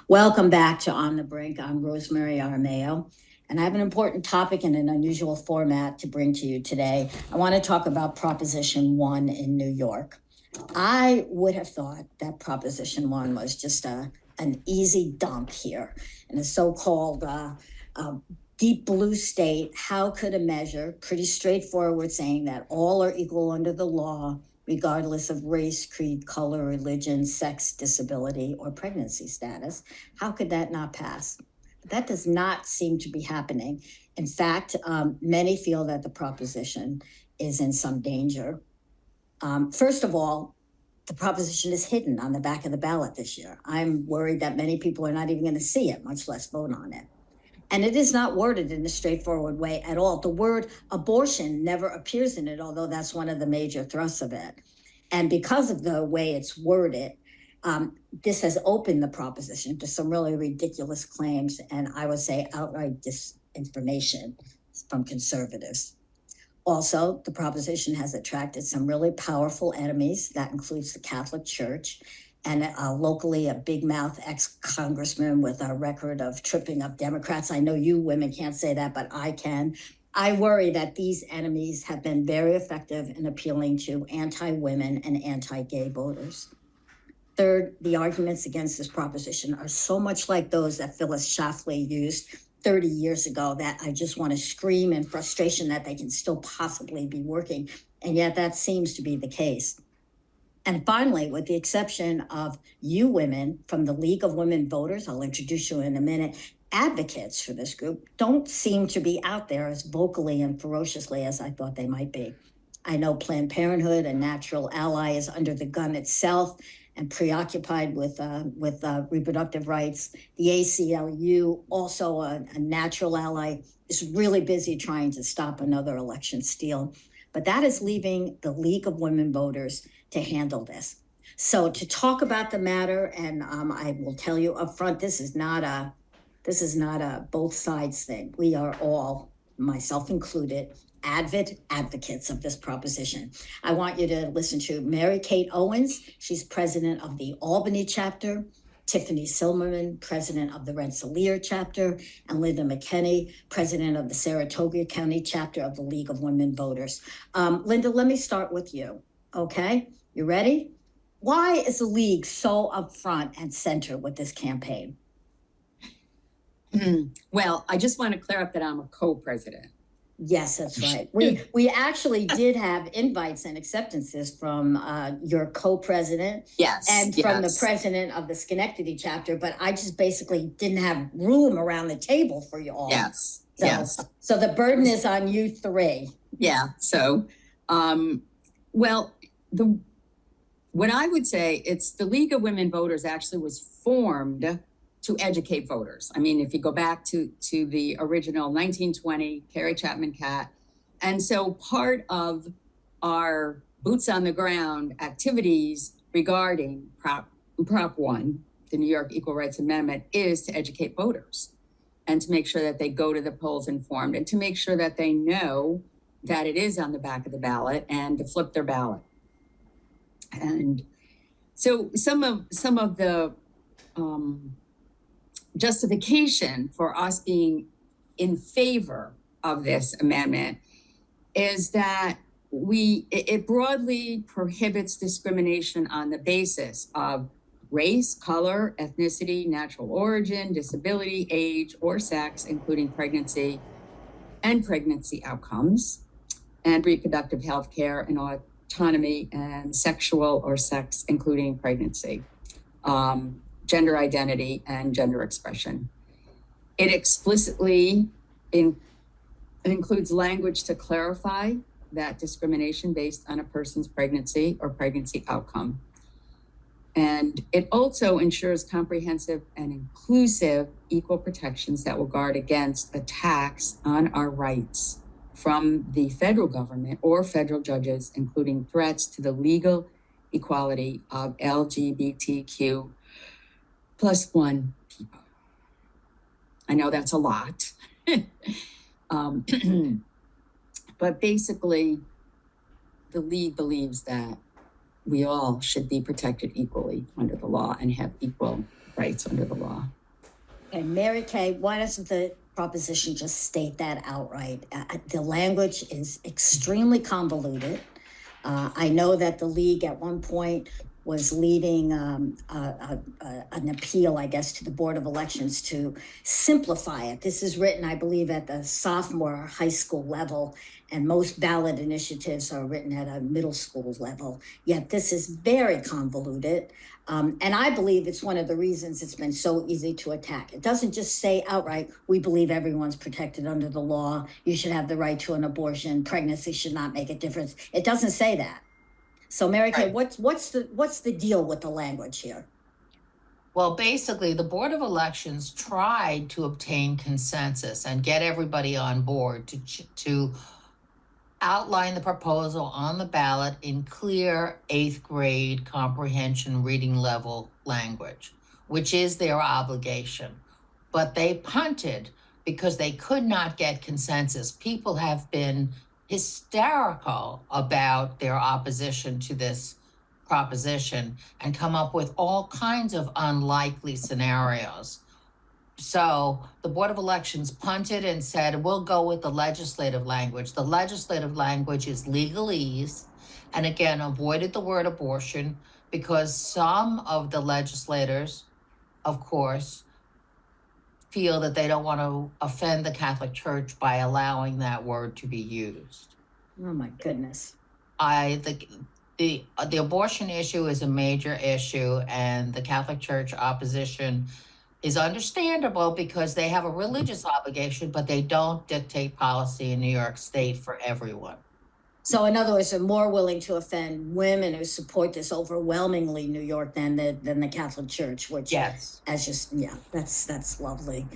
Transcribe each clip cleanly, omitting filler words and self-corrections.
Welcome back to On the Brink. I'm Rosemary Armeo, and I have an important topic in an unusual format to bring to you today. I want to talk about Proposition 1 in New York. I would have thought that Proposition 1 was just an easy dump here in a so-called deep blue state. How could a measure, pretty straightforward, saying that all are equal under the law, regardless of race, creed, color, religion, sex, disability, or pregnancy status, how could that not pass? But that does not seem to be happening. In fact, many feel that the proposition is in some danger. First of all, the proposition is hidden on the back of the ballot this year. I'm worried that many people are not even going to see it, much less vote on it. And it is not worded in a straightforward way at all. The word abortion never appears in it, although that's one of the major thrusts of it. And because of the way it's worded, this has opened the proposition to some really ridiculous claims, and I would say outright disinformation from conservatives. Also, the proposition has attracted some really powerful enemies. That includes the Catholic Church, and locally a big mouth ex-congressman with a record of tripping up Democrats. I know you women can't say that, but I can. I worry that these enemies have been very effective in appealing to anti-women and anti-gay voters. Third, the arguments against this proposition are so much like those that Phyllis Schlafly used 30 years ago that I just want to scream in frustration that they can still possibly be working. And yet that seems to be the case. And finally, with the exception of you women from the League of Women Voters, I'll introduce you in a minute, advocates for this group don't seem to be out there as vocally and ferociously as I thought they might be. I know Planned Parenthood, a natural ally, is under the gun itself and preoccupied with reproductive rights. The ACLU, also a natural ally, is really busy trying to stop another election steal. But that is leaving the League of Women Voters to handle this. So to talk about the matter, and I will tell you up front, this is not a both sides thing. We are all, myself included, advocates of this proposition. I want you to listen to Mary Kate Owens. She's president of the Albany chapter, Tiffani Silverman, president of the Rensselaer chapter, and Linda McKenny, president of the Saratoga County chapter of the League of Women Voters. Linda, let me start with you, okay? You ready? Why is the League so upfront and center with this campaign? Well, I just want to clear up that I'm a co-president. Yes, that's right. We actually did have invites and acceptances from your co-president and from the president of the Schenectady chapter, but I just basically didn't have room around the table for you all. So the burden is on you three. Yeah. So, what I would say, it's the League of Women Voters actually was formed to educate voters. I mean, if you go back to the original 1920 Carrie Chapman Catt. And so part of our boots on the ground activities regarding Prop 1, the New York Equal Rights Amendment, is to educate voters and to make sure that they go to the polls informed and to make sure that they know that it is on the back of the ballot and to flip their ballot. And so some of the justification for us being in favor of this amendment is that it broadly prohibits discrimination on the basis of race, color, ethnicity, natural origin, disability, age, or sex, including pregnancy and pregnancy outcomes, and reproductive health care and autonomy, and sexual or sex, including pregnancy. Gender identity and gender expression. It explicitly includes language to clarify that discrimination based on a person's pregnancy or pregnancy outcome. And it also ensures comprehensive and inclusive equal protections that will guard against attacks on our rights from the federal government or federal judges, including threats to the legal equality of LGBTQ plus one people. I know that's a lot. But basically, the League believes that we all should be protected equally under the law and have equal rights under the law. And Mary Kay, why doesn't the proposition just state that outright? The language is extremely convoluted. I know that the league at one point was leading an appeal, I guess, to the Board of Elections to simplify it. This is written, I believe, at the sophomore high school level, and most ballot initiatives are written at a middle school level. Yet this is very convoluted. And I believe it's one of the reasons it's been so easy to attack. It doesn't just say outright, we believe everyone's protected under the law. You should have the right to an abortion. Pregnancy should not make a difference. It doesn't say that. So Mary Kay, what's the deal with the language here? Well, basically, the Board of Elections tried to obtain consensus and get everybody on board to outline the proposal on the ballot in clear 8th grade comprehension reading level language, which is their obligation. But they punted because they could not get consensus. People have been hysterical about their opposition to this proposition and come up with all kinds of unlikely scenarios. So the Board of Elections punted and said, we'll go with the legislative language. The legislative language is legalese, and again, avoided the word abortion because some of the legislators, of course, feel that they don't want to offend the Catholic Church by allowing that word to be used. Oh my goodness. The abortion issue is a major issue, and the Catholic Church opposition is understandable because they have a religious obligation, but they don't dictate policy in New York State for everyone. So in other words, they're more willing to offend women who support this overwhelmingly New York than the Catholic Church, which Yes. That's lovely.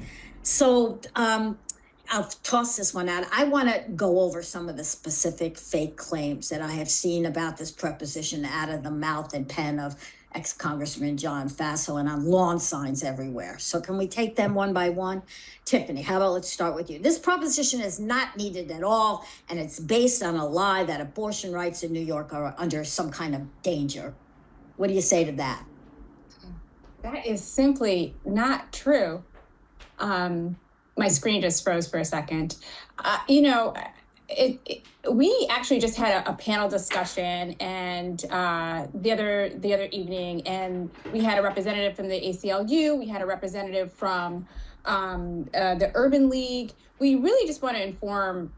So I'll toss this one out. I want to go over some of the specific fake claims that I have seen about this preposition out of the mouth and pen of ex-Congressman John Faso and on lawn signs everywhere. So can we take them one by one? Tiffany, how about let's start with you. This proposition is not needed at all, and it's based on a lie that abortion rights in New York are under some kind of danger. What do you say to that? That is simply not true. My screen just froze for a second. We actually just had a panel discussion and the other evening, and we had a representative from the ACLU. We had a representative from the Urban League. We really just want to inform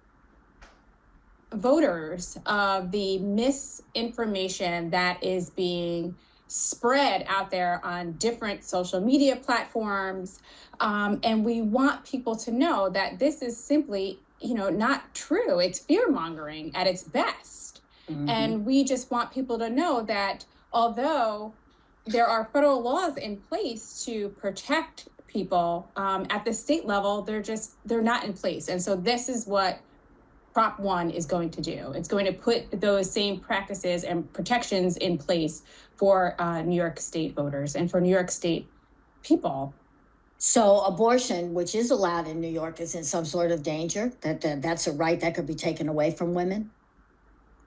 voters of the misinformation that is being spread out there on different social media platforms. And we want people to know that this is simply, not true. It's fear mongering at its best. Mm-hmm. And we just want people to know that although there are federal laws in place to protect people at the state level, they're not in place. And so this is what Prop 1 is going to do. It's going to put those same practices and protections in place for New York State voters and for New York State people. So abortion, which is allowed in New York, is in some sort of danger? That's a right that could be taken away from women?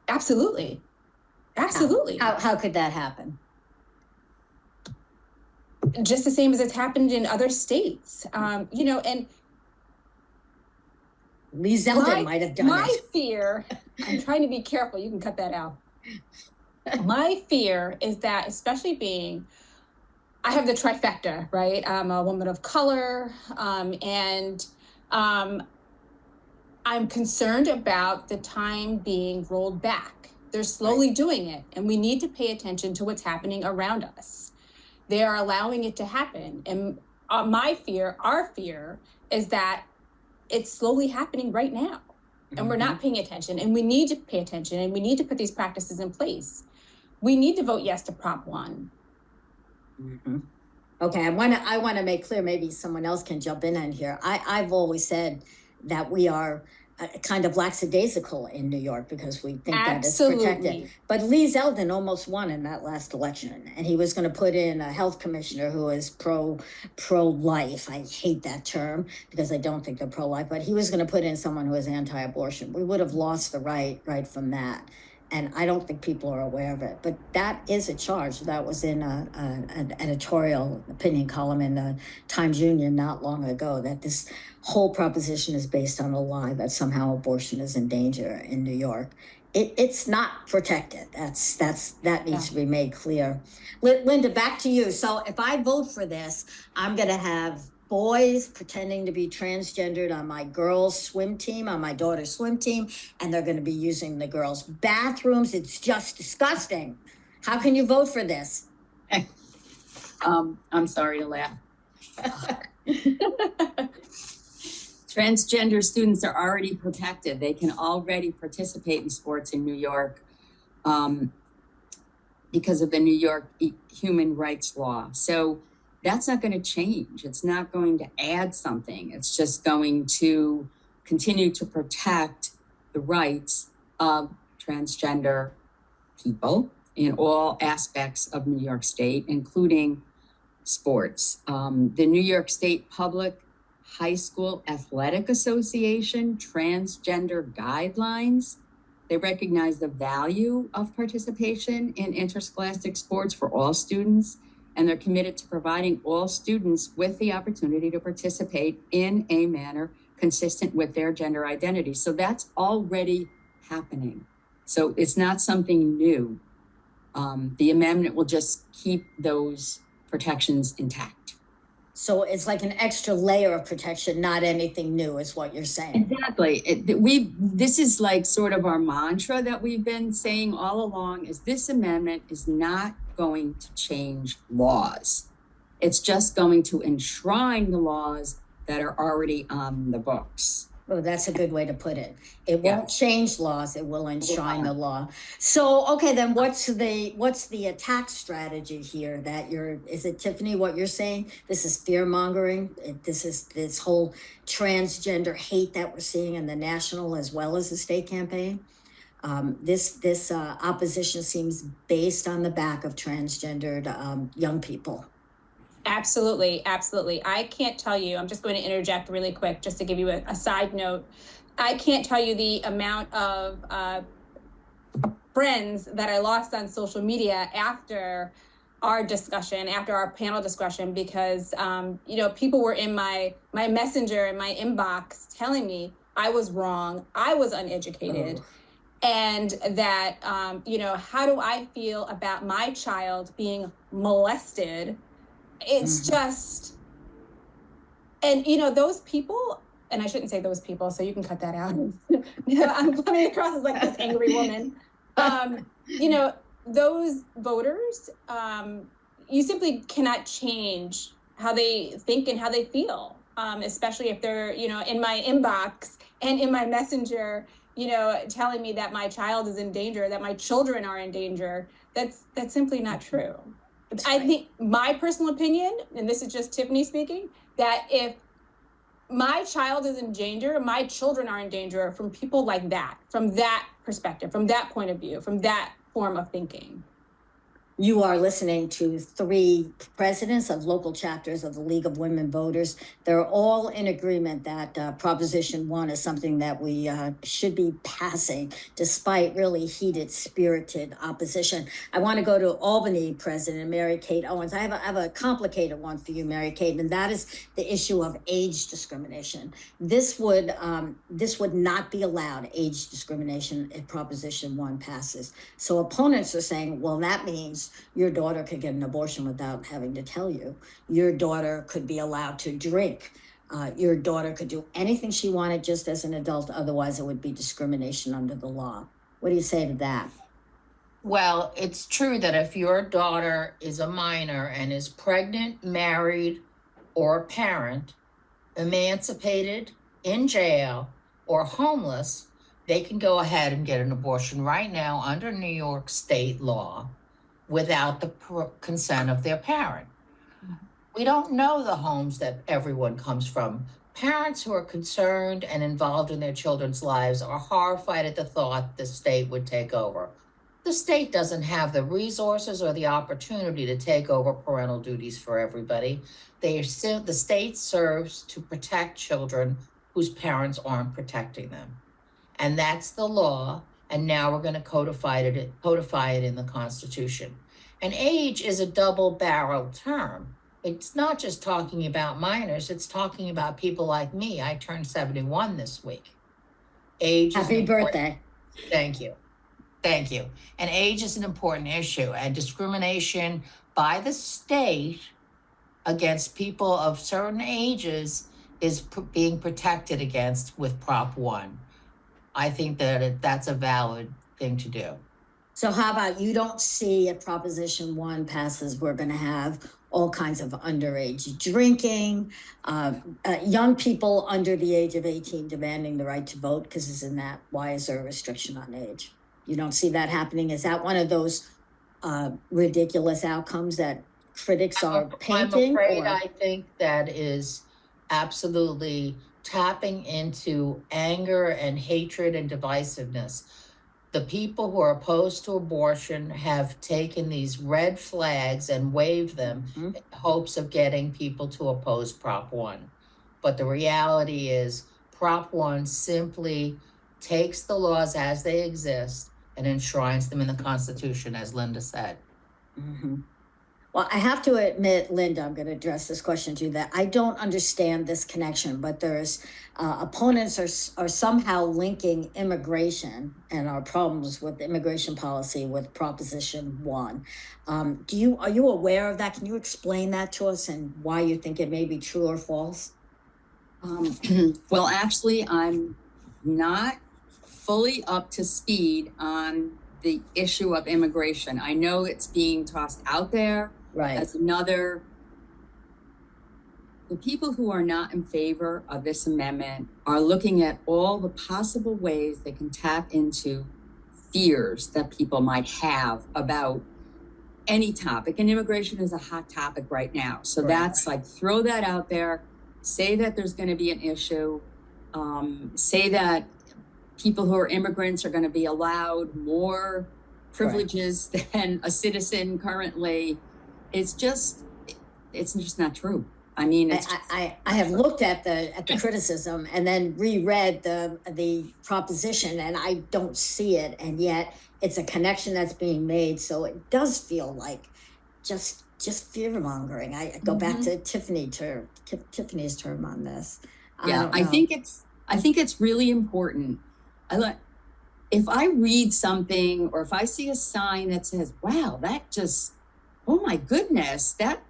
Absolutely. Absolutely. How could that happen? Just the same as it's happened in other states. And Lee Zeldin might have done my fear, I'm trying to be careful, you can cut that out. My fear is that, especially I have the trifecta, right? I'm a woman of color, and I'm concerned about the time being rolled back. They're slowly doing it, and we need to pay attention to what's happening around us. They are allowing it to happen. And our fear is that it's slowly happening right now, and we're not paying attention, and we need to pay attention, and we need to put these practices in place. We need to vote yes to Prop 1. Mm-hmm. Okay, I want to make clear, maybe someone else can jump in here. I've always said that we are kind of lackadaisical in New York because we think that it's protected. But Lee Zeldin almost won in that last election, and he was going to put in a health commissioner who is pro-life. I hate that term because I don't think they're pro-life, but he was going to put in someone who is anti-abortion. We would have lost the right from that. And I don't think people are aware of it, but that is a charge that was in an editorial opinion column in the Times Union not long ago, that this whole proposition is based on a lie that somehow abortion is in danger in New York. It's not protected. That needs to be made clear. Linda, back to you. So if I vote for this, I'm going to have boys pretending to be transgendered on my girls' swim team, on my daughter's swim team, and they're going to be using the girls' bathrooms. It's just disgusting. How can you vote for this? I'm sorry to laugh. Transgender students are already protected. They can already participate in sports in New York because of the New York human rights law. So that's not going to change. It's not going to add something. It's just going to continue to protect the rights of transgender people in all aspects of New York State, including sports. The New York State Public High School Athletic Association transgender guidelines, they recognize the value of participation in interscholastic sports for all students, and they're committed to providing all students with the opportunity to participate in a manner consistent with their gender identity. So that's already happening. So it's not something new. The amendment will just keep those protections intact. So it's like an extra layer of protection, not anything new, is what you're saying. Exactly. This is like sort of our mantra that we've been saying all along, is this amendment is not going to change laws. It's just going to enshrine the laws that are already on the books. Oh, that's a good way to put it. It won't change laws, it will enshrine the law. So, okay, then what's the attack strategy here that is it, Tiffani, what you're saying? This is fear mongering. This is this whole transgender hate that we're seeing in the national as well as the state campaign. This opposition seems based on the back of transgendered young people. Absolutely, absolutely. I can't tell you, I'm just going to interject really quick just to give you a side note. I can't tell you the amount of friends that I lost on social media after our discussion, after our panel discussion, because people were in my messenger and my inbox telling me I was wrong, I was uneducated. And that, how do I feel about my child being molested? It's just, and those people, and I shouldn't say those people, so you can cut that out. I'm coming across as like this angry woman. Those voters, you simply cannot change how they think and how they feel, especially if they're, in my inbox and in my messenger, telling me that my child is in danger, that my children are in danger. That's simply not true. I think my personal opinion, and this is just Tiffani speaking, that if my child is in danger, my children are in danger from people like that, from that perspective, from that point of view, from that form of thinking. You are listening to 3 presidents of local chapters of the League of Women Voters. They're all in agreement that Proposition 1 is something that we should be passing, despite really heated, spirited opposition. I want to go to Albany President Mary Kate Owens. I have a complicated one for you, Mary Kate, and that is the issue of age discrimination. This would not be allowed, age discrimination, if Proposition 1 passes. So opponents are saying, well, that means your daughter could get an abortion without having to tell you. Your daughter could be allowed to drink. Your daughter could do anything she wanted just as an adult. Otherwise, it would be discrimination under the law. What do you say to that? Well, it's true that if your daughter is a minor and is pregnant, married, or a parent, emancipated, in jail, or homeless, they can go ahead and get an abortion right now under New York state law without the consent of their parent. We don't know the homes that everyone comes from. Parents who are concerned and involved in their children's lives are horrified at the thought the state would take over. The state doesn't have the resources or the opportunity to take over parental duties for everybody. The state serves to protect children whose parents aren't protecting them. And that's the law. And now we're going to codify it in the Constitution. And age is a double-barreled term. It's not just talking about minors, it's talking about people like me. I turned 71 this week. Age Happy is birthday. Thank you. Thank you. And age is an important issue, and discrimination by the state against people of certain ages is being protected against with Prop 1. I think that that's a valid thing to do. So how about you don't see if Proposition 1 passes, we're going to have all kinds of underage drinking, young people under the age of 18 demanding the right to vote, because isn't that, why is there a restriction on age? You don't see that happening? Is that one of those ridiculous outcomes that critics are painting? I'm afraid I think that is absolutely tapping into anger and hatred and divisiveness. The people who are opposed to abortion have taken these red flags and waved them in hopes of getting people to oppose Prop 1. But the reality is Prop 1 simply takes the laws as they exist and enshrines them in the Constitution, as Linda said. Mm-hmm. Well, I have to admit, Linda, I'm going to address this question to you, that I don't understand this connection, but there's opponents are somehow linking immigration and our problems with immigration policy with Proposition 1. Are you aware of that? Can you explain that to us and why you think it may be true or false? Well, actually, I'm not fully up to speed on the issue of immigration. I know it's being tossed out there. Right. As another, the people who are not in favor of this amendment are looking at all the possible ways they can tap into fears that people might have about any topic. And immigration is a hot topic right now. So that's like, throw that out there, say that there's going to be an issue, say that people who are immigrants are going to be allowed more privileges than a citizen currently. It's just not true. I mean, I have looked at the criticism and then reread the proposition, and I don't see it, and yet it's a connection that's being made. So it does feel like just fear mongering. I go back to Tiffany's term on this. I think it's really important. If I read something or if I see a sign that says, "Wow, that just." Oh my goodness, that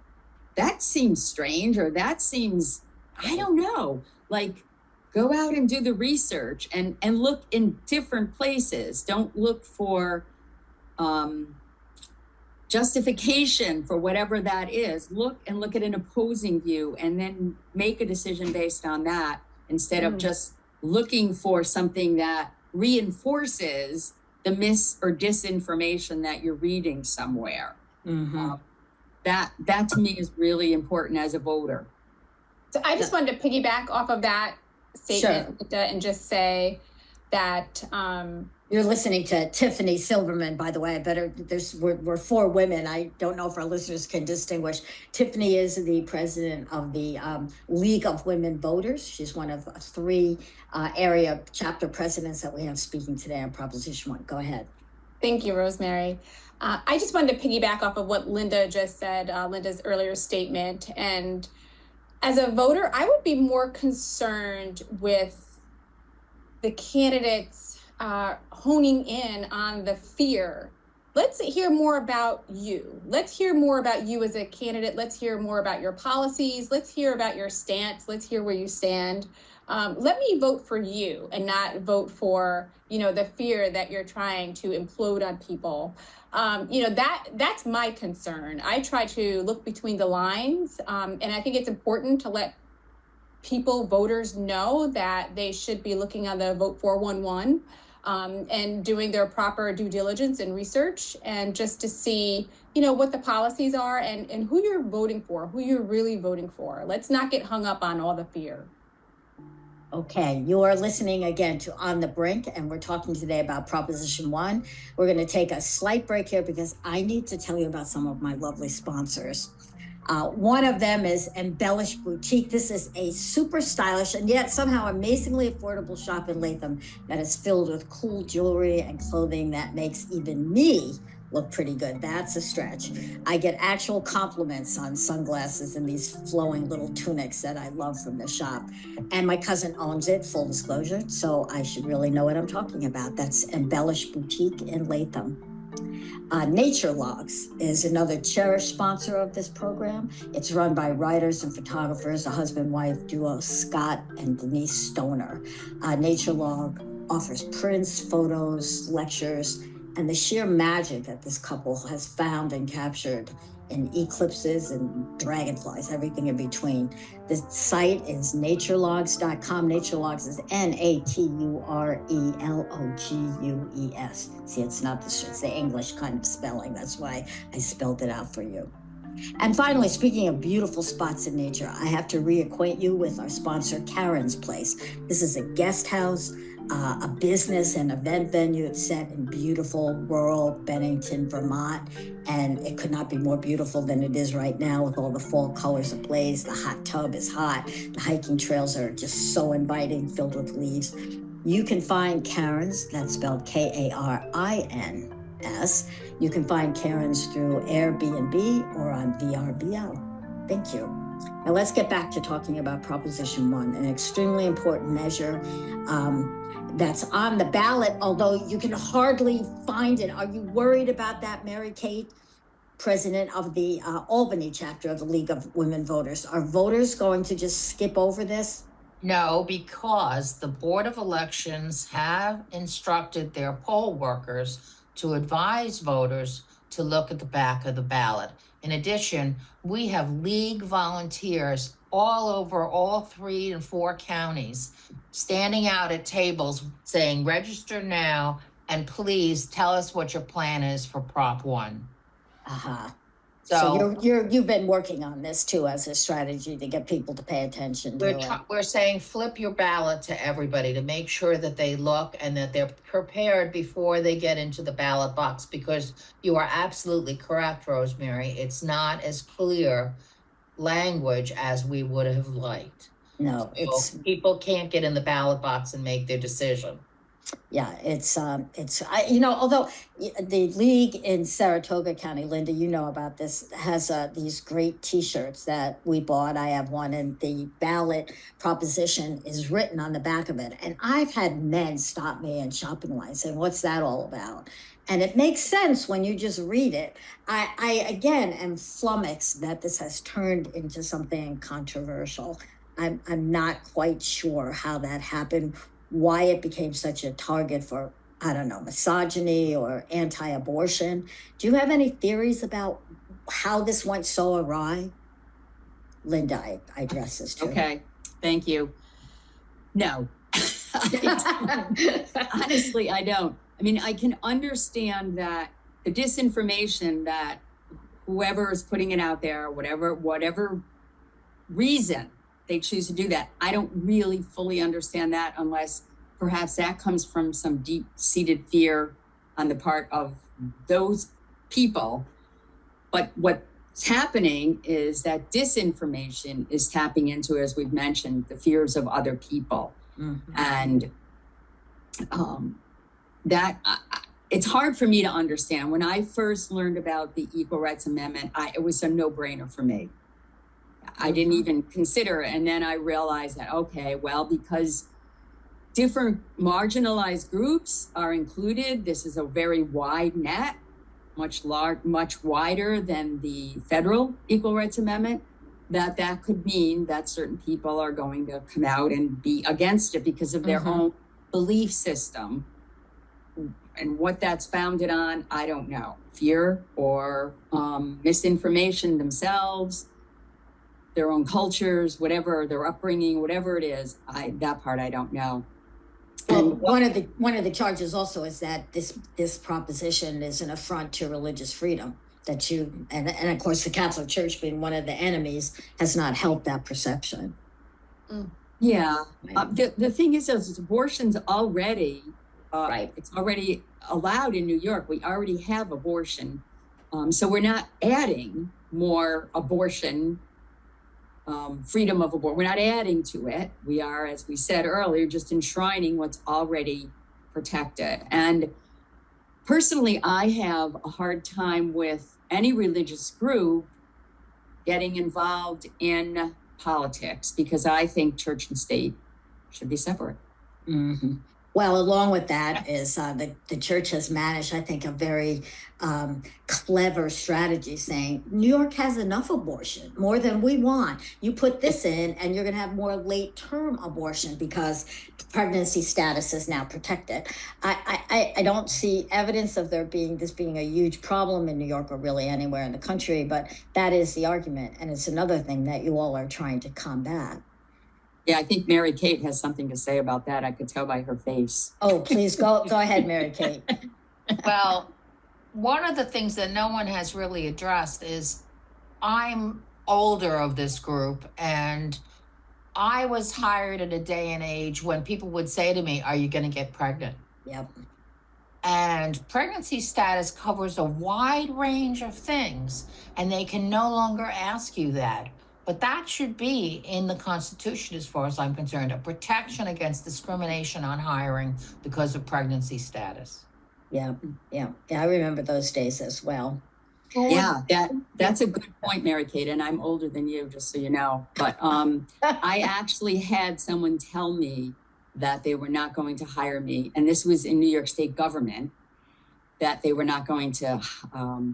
seems strange, or that seems, I don't know, like, go out and do the research and look in different places. Don't look for justification for whatever that is. Look at an opposing view and then make a decision based on that, instead of just looking for something that reinforces the mis or disinformation that you're reading somewhere. That to me is really important as a voter. So I just wanted to piggyback off of that statement, Linda, and just say that you're listening to Tiffani Silverman, by the way. We're four women. I don't know if our listeners can distinguish. Tiffani is the president of the League of Women Voters. She's one of three area chapter presidents that we have speaking today on Proposition 1. Go ahead. Thank you, Rosemary. I just wanted to piggyback off of what Linda just said, Linda's earlier statement. And as a voter, I would be more concerned with the candidates honing in on the fear. Let's hear more about you. Let's hear more about you as a candidate. Let's hear more about your policies. Let's hear about your stance. Let's hear where you stand. Let me vote for you and not vote for, the fear that you're trying to implode on people. That's my concern. I try to look between the lines, and I think it's important to let voters know that they should be looking on the Vote 411 and doing their proper due diligence and research, and just to see, what the policies are and who you're voting for, who you're really voting for. Let's not get hung up on all the fear. Okay, you are listening again to On the Brink, and we're talking today about Proposition 1. We're going to take a slight break here because I need to tell you about some of my lovely sponsors. One of them is Embellish Boutique. This is a super stylish and yet somehow amazingly affordable shop in Latham that is filled with cool jewelry and clothing that makes even me look pretty good. That's a stretch. I get actual compliments on sunglasses and these flowing little tunics that I love from the shop. And my cousin owns it, full disclosure, so I should really know what I'm talking about. That's Embellish Boutique in Latham. Nature Logs is another cherished sponsor of this program. It's run by writers and photographers, a husband-wife duo, Scott and Denise Stoner. Nature Log offers prints, photos, lectures, and the sheer magic that this couple has found and captured in eclipses and dragonflies, everything in between. The site is naturelogs.com. Naturelogs is Naturelogues. See, it's the English kind of spelling. That's why I spelled it out for you. And finally, speaking of beautiful spots in nature, I have to reacquaint you with our sponsor, Karen's Place. This is a guest house, a business and event venue. It's set in beautiful rural Bennington, Vermont, and it could not be more beautiful than it is right now with all the fall colors ablaze. The hot tub is hot. The hiking trails are just so inviting, filled with leaves. You can find Karen's, that's spelled Karins. You can find Karen's through Airbnb or on VRBO. Thank you. Now let's get back to talking about Proposition 1, an extremely important measure that's on the ballot, although you can hardly find it. Are you worried about that, Mary Kate, president of the Albany chapter of the League of Women Voters? Are voters going to just skip over this? No, because the Board of Elections have instructed their poll workers to advise voters to look at the back of the ballot. In addition, we have league volunteers all over all 3 and 4 counties standing out at tables saying, register now, and please tell us what your plan is for Prop 1. Uh-huh. So you've been working on this too as a strategy to get people to pay attention to it. We're saying flip your ballot to everybody to make sure that they look and that they're prepared before they get into the ballot box, because you are absolutely correct, Rosemary. It's not as clear language as we would have liked. No, So people can't get in the ballot box and make their decision. Yeah, although the league in Saratoga County, Linda, you know about this, has these great T-shirts that we bought. I have one, and the ballot proposition is written on the back of it. And I've had men stop me in shopping lines saying, "What's that all about?" And it makes sense when you just read it. I again am flummoxed that this has turned into something controversial. I'm not quite sure how that happened, why it became such a target for, I don't know, misogyny or anti-abortion. Do you have any theories about how this went so awry? Linda, I address this to Okay, thank you. No, honestly, I don't. I mean, I can understand that the disinformation that whoever is putting it out there, whatever reason they choose to do that, I don't really fully understand that, unless perhaps that comes from some deep-seated fear on the part of those people. But what's happening is that disinformation is tapping into, as we've mentioned, the fears of other people. Mm-hmm. And it's hard for me to understand. When I first learned about the Equal Rights Amendment, it was a no-brainer for me. I didn't even consider it. And then I realized that, okay, well, because different marginalized groups are included, this is a very wide net, much wider than the federal Equal Rights Amendment, that could mean that certain people are going to come out and be against it because of their own belief system. And what that's founded on, I don't know. Fear or misinformation themselves, their own cultures, whatever, their upbringing, whatever it is, that part I don't know. Well, one of the charges also is that this proposition is an affront to religious freedom. That and of course the Catholic Church, being one of the enemies, has not helped that perception. Yeah, the thing is, abortion's already right. It's already allowed in New York. We already have abortion So we're not adding more abortion, freedom of abortion. We're not adding to it. We are, as we said earlier, just enshrining what's already protected. And personally, I have a hard time with any religious group getting involved in politics because I think church and state should be separate. Mm-hmm. Well, along with that is the church has managed, I think, a very clever strategy saying New York has enough abortion, more than we want. You put this in and you're going to have more late-term abortion because pregnancy status is now protected. I don't see evidence of this being a huge problem in New York or really anywhere in the country, but that is the argument. And it's another thing that you all are trying to combat. Yeah, I think Mary Kate has something to say about that. I could tell by her face. Oh, please go ahead, Mary Kate. Well, one of the things that no one has really addressed is I'm older of this group, and I was hired at a day and age when people would say to me, "Are you going to get pregnant?" Yep. And pregnancy status covers a wide range of things, and they can no longer ask you that. But that should be in the Constitution, as far as I'm concerned, a protection against discrimination on hiring because of pregnancy status. Yeah. I remember those days as well. Yeah, that's a good point, Mary Kate, and I'm older than you, just so you know. But I actually had someone tell me that they were not going to hire me, and this was in New York State government, that they were not going to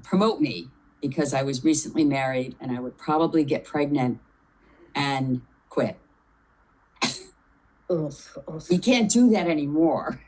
promote me because I was recently married and I would probably get pregnant and quit. Oof. You can't do that anymore.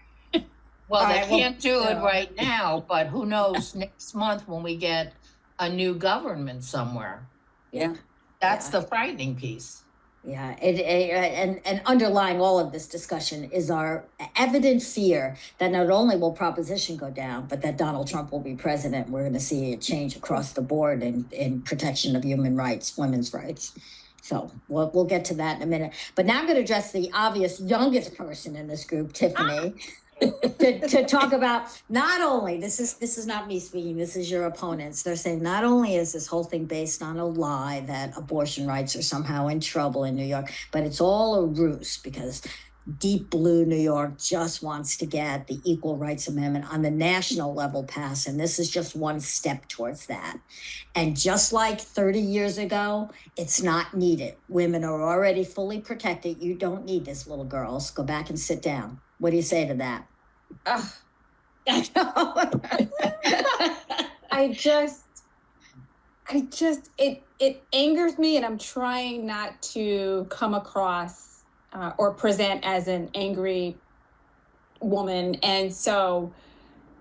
Well, they can't do it right now, but who knows next month when we get a new government somewhere. Yeah. That's the frightening piece. Yeah, and underlying all of this discussion is our evident fear that not only will proposition go down, but that Donald Trump will be president. We're going to see a change across the board in protection of human rights, women's rights. So we'll get to that in a minute. But now I'm going to address the obvious youngest person in this group, Tiffani. to talk about not only this is not me speaking, this is your opponents. They're saying not only is this whole thing based on a lie that abortion rights are somehow in trouble in New York, but it's all a ruse because deep blue New York just wants to get the Equal Rights Amendment on the national level passed, and this is just one step towards that. And just like 30 years ago, it's not needed. Women are already fully protected. You don't need this, little girls. Go back and sit down. What do you say to that? It angers me, and I'm trying not to come across or present as an angry woman. And so,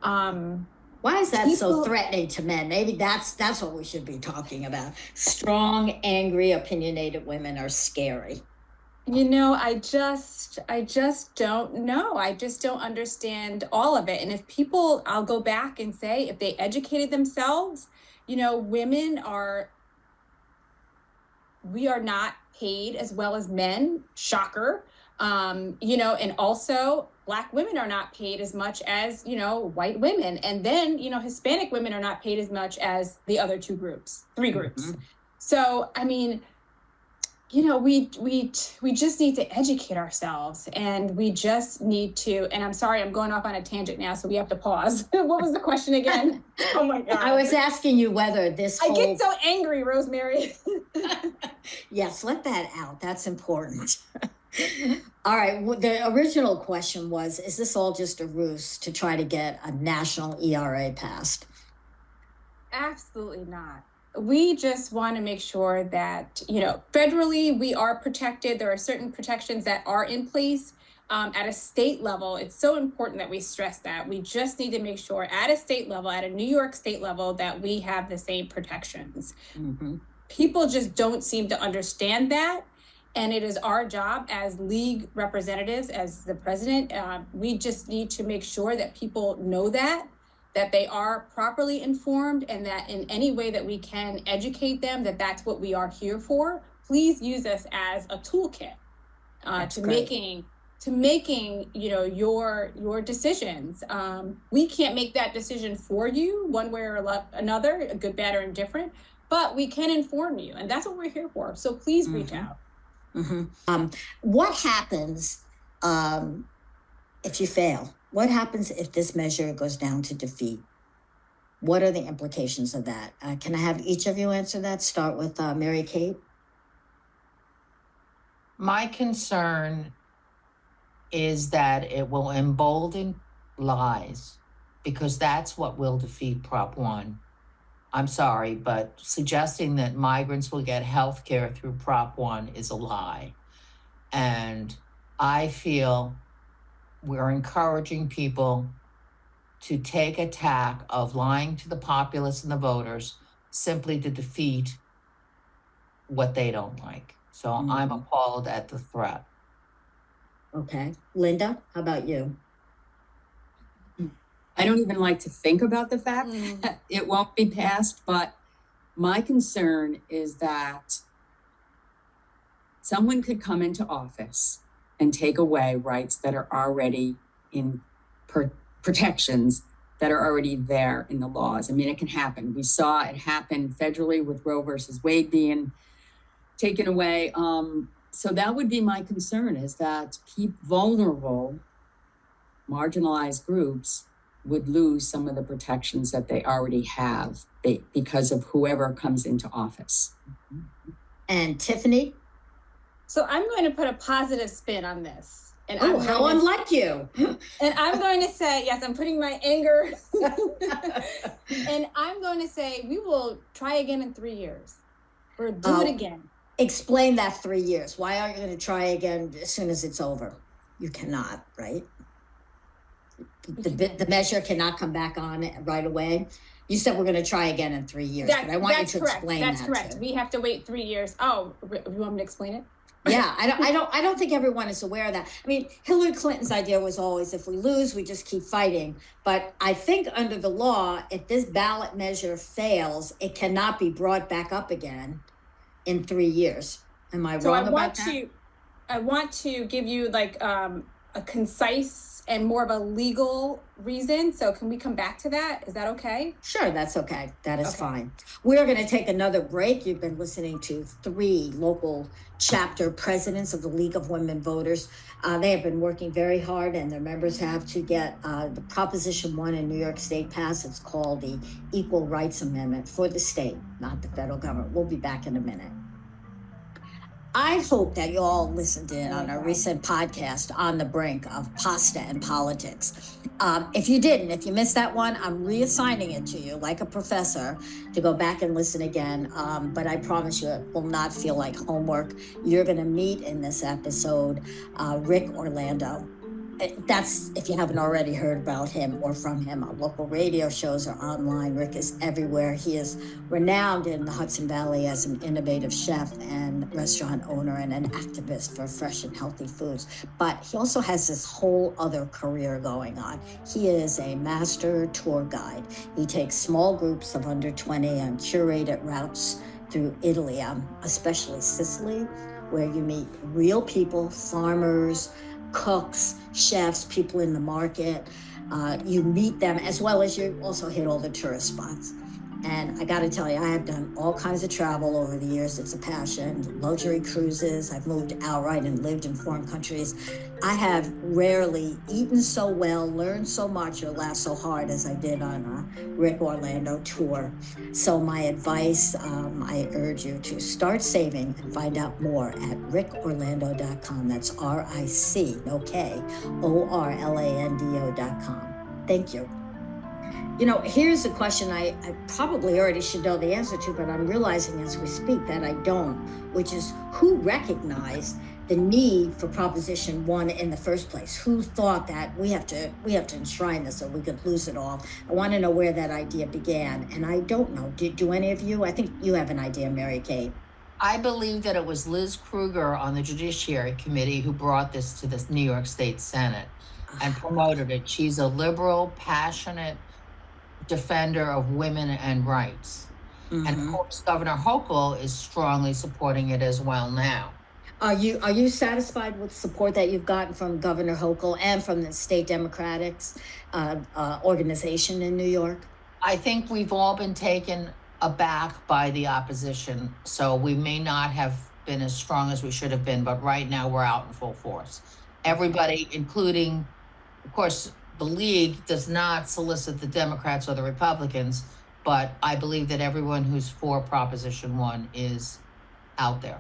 why is that so threatening to men? Maybe that's what we should be talking about. Strong, angry, opinionated women are scary. You know, I just don't know. I just don't understand all of it. And if people, I'll go back and say, if they educated themselves, you know, we are not paid as well as men. Shocker. You know, and also Black women are not paid as much as, you know, white women. And then, you know, Hispanic women are not paid as much as the other three groups. Mm-hmm. So, I mean, you know, we just need to educate ourselves, and we just need to, and I'm sorry, I'm going off on a tangent now, so we have to pause. What was the question again? Oh my God. I was asking you whether this I get so angry, Rosemary. Yes, let that out. That's important. All right. The original question was, is this all just a ruse to try to get a national ERA passed? Absolutely not. We just want to make sure that, you know, federally we are protected. There are certain protections that are in place. At a state level, it's so important that we stress that. We just need to make sure at a state level, at a New York state level, that we have the same protections. Mm-hmm. People just don't seem to understand that. And it is our job as league representatives, as the president, we just need to make sure that people know that they are properly informed, and that in any way that we can educate them, that that's what we are here for. Please use us as a toolkit to making, your decisions. We can't make that decision for you one way or another, good, bad, or indifferent, but we can inform you, and that's what we're here for. So please reach out. What happens if you fail? What happens if this measure goes down to defeat? What are the implications of that? Can I have each of you answer that? Start with Mary Kate. My concern is that it will embolden lies, because that's what will defeat Prop 1. I'm sorry, but suggesting that migrants will get health care through Prop 1 is a lie. And I feel we're encouraging people to take a tack of lying to the populace and the voters simply to defeat what they don't like. So I'm appalled at the threat. Okay. Linda, how about you? I don't even like to think about the fact that it won't be passed, but my concern is that someone could come into office and take away rights that are already in protections that are already there in the laws. I mean, it can happen. We saw it happen federally with Roe versus Wade being taken away. So that would be my concern, is that vulnerable, marginalized groups would lose some of the protections that they already have because of whoever comes into office. And Tiffani? So I'm going to put a positive spin on this. And how unlike you. And I'm going to say, yes, I'm putting my anger. And I'm going to say, we will try again in 3 years. Or do it again. Explain that 3 years. Why aren't you going to try again as soon as it's over? You cannot, right? The measure cannot come back on right away. You said we're going to try again in 3 years, but I want you to explain that. That's correct. We have to wait 3 years. Oh, you want me to explain it? Yeah, I don't think everyone is aware of that. I mean, Hillary Clinton's idea was always, if we lose, we just keep fighting. But I think under the law, if this ballot measure fails, it cannot be brought back up again in 3 years. Am I wrong about that? I want to give you like a concise and more of a legal reason. So can we come back to that? Is that okay? Sure, that's okay. That is fine. We're going to take another break. You've been listening to 3 local chapter presidents of the League of Women Voters. They have been working very hard, and their members have, to get the Proposition 1 in New York State passed. It's called the Equal Rights Amendment for the state, not the federal government. We'll be back in a minute. I hope that you all listened in on our recent podcast, On the Brink, of Pasta and Politics. If you didn't, if you missed that one, I'm reassigning it to you like a professor to go back and listen again. But I promise you it will not feel like homework. You're going to meet in this episode Rick Orlando. That's if you haven't already heard about him or from him. Our local radio shows are online. Rick is everywhere. He is renowned in the Hudson Valley as an innovative chef and restaurant owner and an activist for fresh and healthy foods. But he also has this whole other career going on. He is a master tour guide. He takes small groups of under 20 on curated routes through Italy, especially Sicily, where you meet real people, farmers, cooks, chefs, people in the market. You meet them, as well as you also hit all the tourist spots. And I got to tell you, I have done all kinds of travel over the years. It's a passion. Luxury cruises. I've moved outright and lived in foreign countries. I have rarely eaten so well, learned so much, or laughed so hard as I did on a Rick Orlando tour. So my advice, I urge you to start saving and find out more at rickorlando.com. That's R-I-C, no K, O-R-L-A-N-D-O.com. Thank you. You know, here's a question I probably already should know the answer to, but I'm realizing as we speak that I don't, which is, who recognized the need for Proposition 1 in the first place? Who thought that we have to enshrine this or we could lose it all? I want to know where that idea began, and I don't know. Do any of you? I think you have an idea, Mary Kate. I believe that it was Liz Kruger on the Judiciary Committee who brought this to the New York State Senate and promoted it. She's a liberal, passionate defender of women and rights. Mm-hmm. And of course, Governor Hochul is strongly supporting it as well now. Are you satisfied with support that you've gotten from Governor Hochul and from the state Democrats organization in New York? I think we've all been taken aback by the opposition, so we may not have been as strong as we should have been, but right now we're out in full force. Everybody, including, of course, the League does not solicit the Democrats or the Republicans, but I believe that everyone who's for Proposition 1 is out there.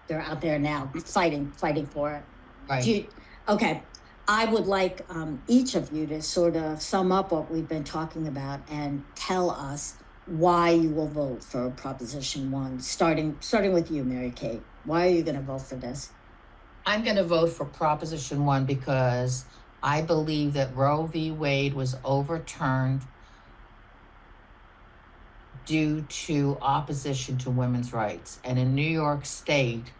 They're out there now fighting for it. Right. Okay. I would like each of you to sort of sum up what we've been talking about and tell us why you will vote for Proposition 1, starting with you, Mary Kate. Why are you going to vote for this? I'm going to vote for Proposition 1 because I believe that Roe v. Wade was overturned due to opposition to women's rights. And in New York State,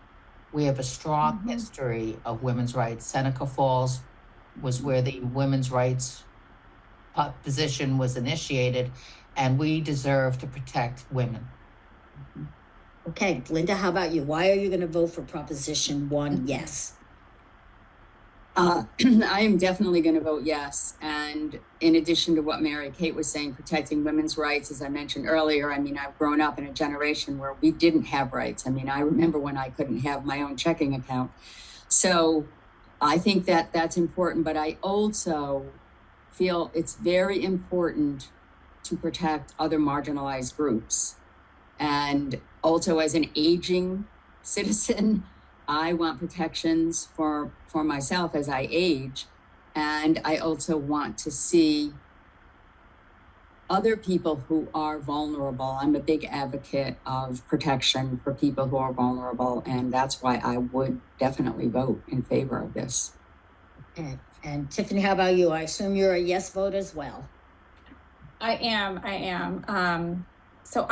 we have a strong history of women's rights. Seneca Falls was where the women's rights position was initiated, and we deserve to protect women. Okay, Linda, how about you? Why are you going to vote for Proposition 1? Yes. I am definitely going to vote yes. And in addition to what Mary Kate was saying, protecting women's rights, as I mentioned earlier, I mean, I've grown up in a generation where we didn't have rights. I mean, I remember when I couldn't have my own checking account. So I think that that's important, but I also feel it's very important to protect other marginalized groups. And also as an aging citizen, I want protections for myself as I age. And I also want to see other people who are vulnerable. I'm a big advocate of protection for people who are vulnerable. And that's why I would definitely vote in favor of this. And Tiffany, how about you? I assume you're a yes vote as well. I am. So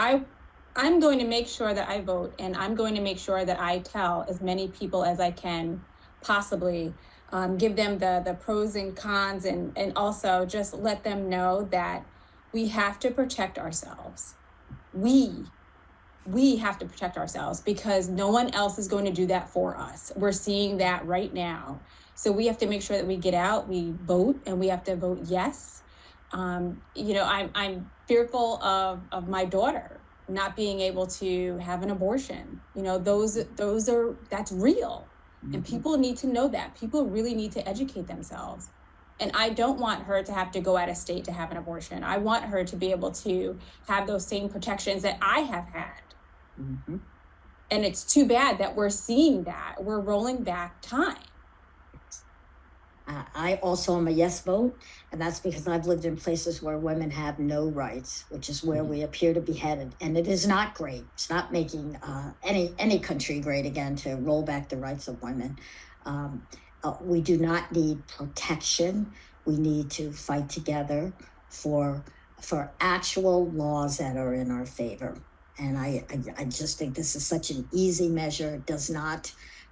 I'm going to make sure that I vote, and I'm going to make sure that I tell as many people as I can possibly, give them the pros and cons, and also just let them know that we have to protect ourselves. We have to protect ourselves because no one else is going to do that for us. We're seeing that right now. So we have to make sure that we get out, we vote, and we have to vote yes. I'm fearful of my daughter not being able to have an abortion. That's real. And people need to know that. People really need to educate themselves. And I don't want her to have to go out of state to have an abortion. I want her to be able to have those same protections that I have had. Mm-hmm. And it's too bad that we're seeing that. We're rolling back time. I also am a yes vote, and that's because I've lived in places where women have no rights, which is where we appear to be headed. And it is not great. It's not making any country great again to roll back the rights of women. We do not need protection. We need to fight together for actual laws that are in our favor. And I just think this is such an easy measure.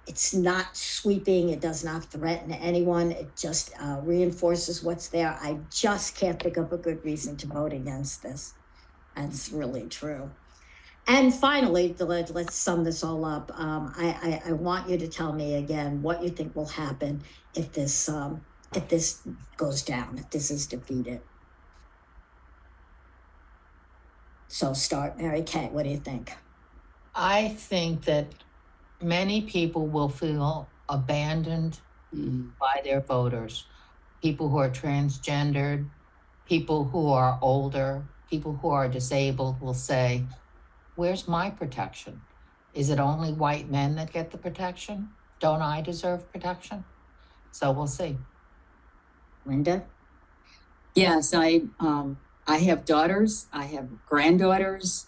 It's not sweeping. It does not threaten anyone. It just reinforces what's there. I just can't think of a good reason to vote against this. That's really true. And finally, let's sum this all up. I want you to tell me again what you think will happen if this goes down, if this is defeated. So start, Mary Kay. What do you think? I think that many people will feel abandoned by their voters. People who are transgendered, people who are older, people who are disabled will say, where's my protection? Is it only white men that get the protection? Don't I deserve protection? So we'll see. Linda? Yes, I have daughters, I have granddaughters,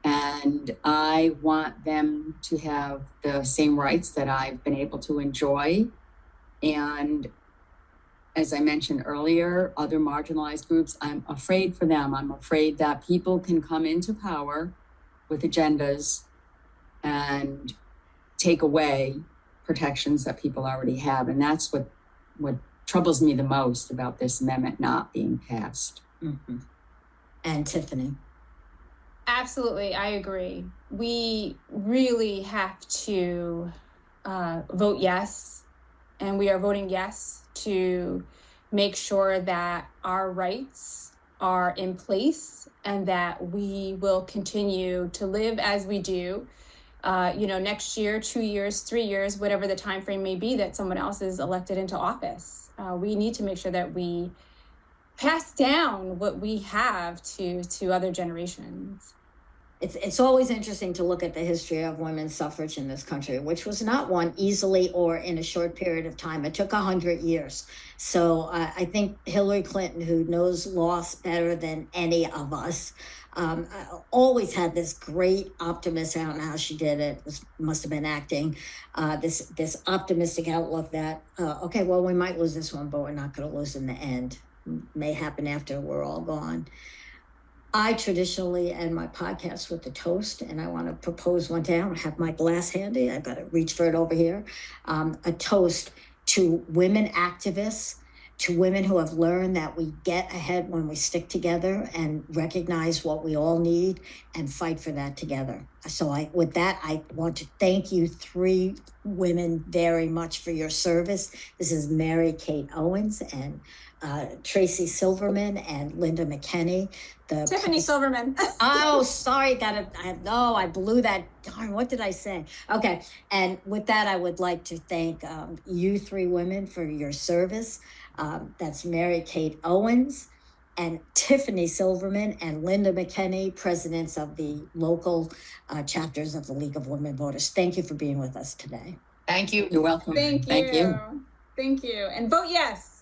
and I want them to have the same rights that I've been able to enjoy. And as I mentioned earlier, other marginalized groups, I'm afraid for them. I'm afraid that people can come into power with agendas and take away protections that people already have. And that's what troubles me the most about this amendment not being passed. Mm-hmm. And Tiffany? Absolutely, I agree. We really have to vote yes, and we are voting yes to make sure that our rights are in place and that we will continue to live as we do. Next year, 2 years, 3 years, whatever the time frame may be that someone else is elected into office. We need to make sure that we pass down what we have to other generations. It's always interesting to look at the history of women's suffrage in this country, which was not won easily or in a short period of time. It took 100 years. So I think Hillary Clinton, who knows loss better than any of us, always had this great optimism. I don't know how she did it. Must have been acting. This optimistic outlook that okay, well, we might lose this one, but we're not going to lose in the end. May happen after we're all gone. I traditionally end my podcast with a toast, and I want to propose one today. I don't have my glass handy. I've got to reach for it over here. A toast to women activists, to women who have learned that we get ahead when we stick together and recognize what we all need and fight for that together. So with that, I want to thank you 3 women very much for your service. This is Mary Kate Owens and Tracy Silverman and Linda McKenny. Tiffani Silverman. Oh, sorry. I blew that. Darn, what did I say? Okay. And with that, I would like to thank you 3 women for your service. That's Mary Kate Owens and Tiffani Silverman and Linda McKenny, presidents of the local chapters of the League of Women Voters. Thank you for being with us today. Thank you. You're welcome. Thank you. Thank you. And vote yes.